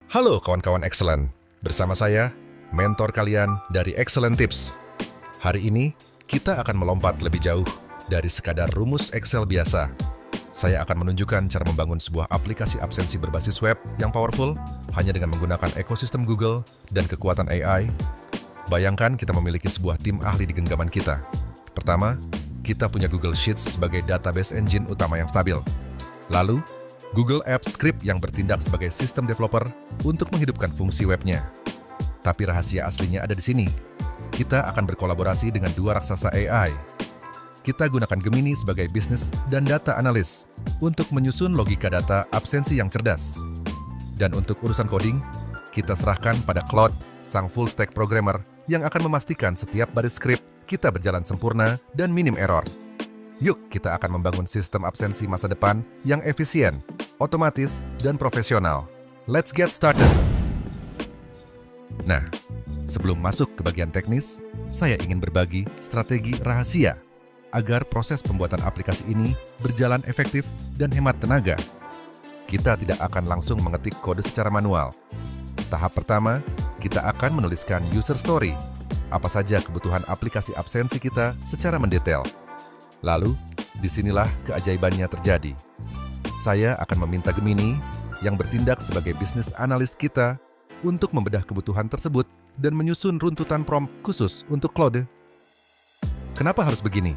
Halo kawan-kawan Excellent, bersama saya, mentor kalian dari Excellent Tips. Hari ini, kita akan melompat lebih jauh dari sekadar rumus Excel biasa. Saya akan menunjukkan cara membangun sebuah aplikasi absensi berbasis web yang powerful hanya dengan menggunakan ekosistem Google dan kekuatan AI. Bayangkan kita memiliki sebuah tim ahli di genggaman kita. Pertama, kita punya Google Sheets sebagai database engine utama yang stabil. Lalu, Google Apps Script yang bertindak sebagai sistem developer untuk menghidupkan fungsi webnya. Tapi rahasia aslinya ada di sini. Kita akan berkolaborasi dengan dua raksasa AI. Kita gunakan Gemini sebagai bisnis dan data analis untuk menyusun logika data absensi yang cerdas. Dan untuk urusan coding, kita serahkan pada Claude, sang full stack programmer yang akan memastikan setiap baris skrip kita berjalan sempurna dan minim error. Yuk, kita akan membangun sistem absensi masa depan yang efisien, otomatis, dan profesional. Let's get started! Nah, sebelum masuk ke bagian teknis, saya ingin berbagi strategi rahasia agar proses pembuatan aplikasi ini berjalan efektif dan hemat tenaga. Kita tidak akan langsung mengetik kode secara manual. Tahap pertama, kita akan menuliskan user story, apa saja kebutuhan aplikasi absensi kita secara mendetail. Lalu, disinilah keajaibannya terjadi. Saya akan meminta Gemini yang bertindak sebagai bisnis analis kita untuk membedah kebutuhan tersebut dan menyusun runtutan prompt khusus untuk Claude. Kenapa harus begini?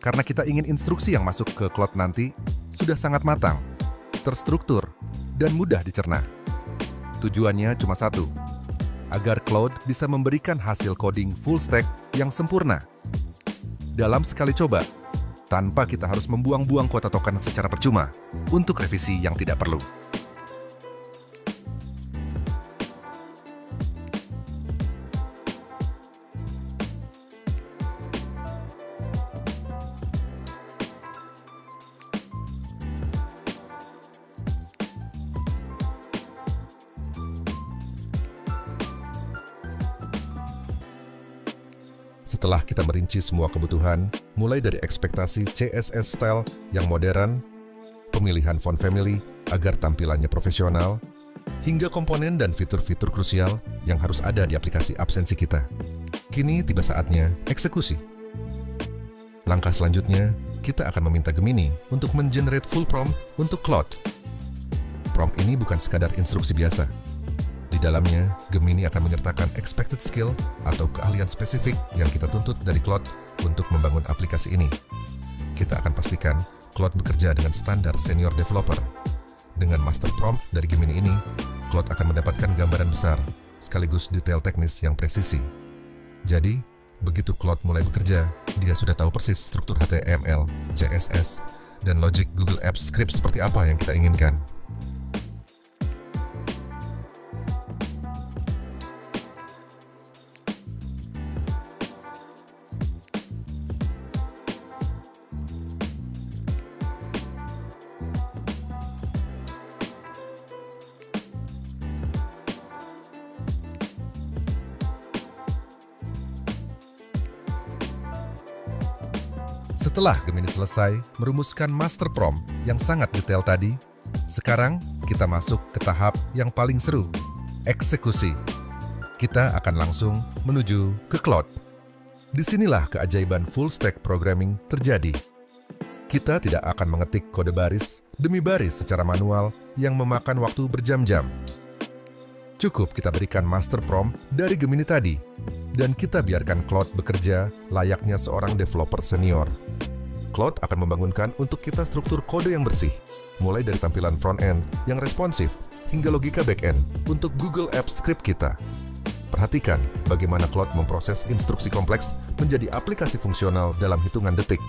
Karena kita ingin instruksi yang masuk ke Claude nanti sudah sangat matang, terstruktur, dan mudah dicerna. Tujuannya cuma satu, agar Claude bisa memberikan hasil coding full stack yang sempurna. Dalam sekali coba, tanpa kita harus membuang-buang kuota token secara percuma untuk revisi yang tidak perlu. Setelah kita merinci semua kebutuhan, mulai dari ekspektasi CSS style yang modern, pemilihan font family agar tampilannya profesional, hingga komponen dan fitur-fitur krusial yang harus ada di aplikasi absensi kita. Kini tiba saatnya eksekusi. Langkah selanjutnya, kita akan meminta Gemini untuk mengenerate full prompt untuk Claude. Prompt ini bukan sekadar instruksi biasa. Di dalamnya, Gemini akan menyertakan expected skill atau keahlian spesifik yang kita tuntut dari Claude untuk membangun aplikasi ini. Kita akan pastikan Claude bekerja dengan standar senior developer. Dengan master prompt dari Gemini ini, Claude akan mendapatkan gambaran besar, sekaligus detail teknis yang presisi. Jadi, begitu Claude mulai bekerja, dia sudah tahu persis struktur HTML, CSS, dan logic Google Apps Script seperti apa yang kita inginkan. Setelah Gemini selesai merumuskan master prompt yang sangat detail tadi, sekarang kita masuk ke tahap yang paling seru, eksekusi. Kita akan langsung menuju ke Claude. Disinilah keajaiban full stack programming terjadi. Kita tidak akan mengetik kode baris demi baris secara manual yang memakan waktu berjam-jam. Cukup kita berikan master prompt dari Gemini tadi, dan kita biarkan Claude bekerja layaknya seorang developer senior. Claude akan membangunkan untuk kita struktur kode yang bersih, mulai dari tampilan front-end yang responsif hingga logika back-end untuk Google Apps Script kita. Perhatikan bagaimana Claude memproses instruksi kompleks menjadi aplikasi fungsional dalam hitungan detik.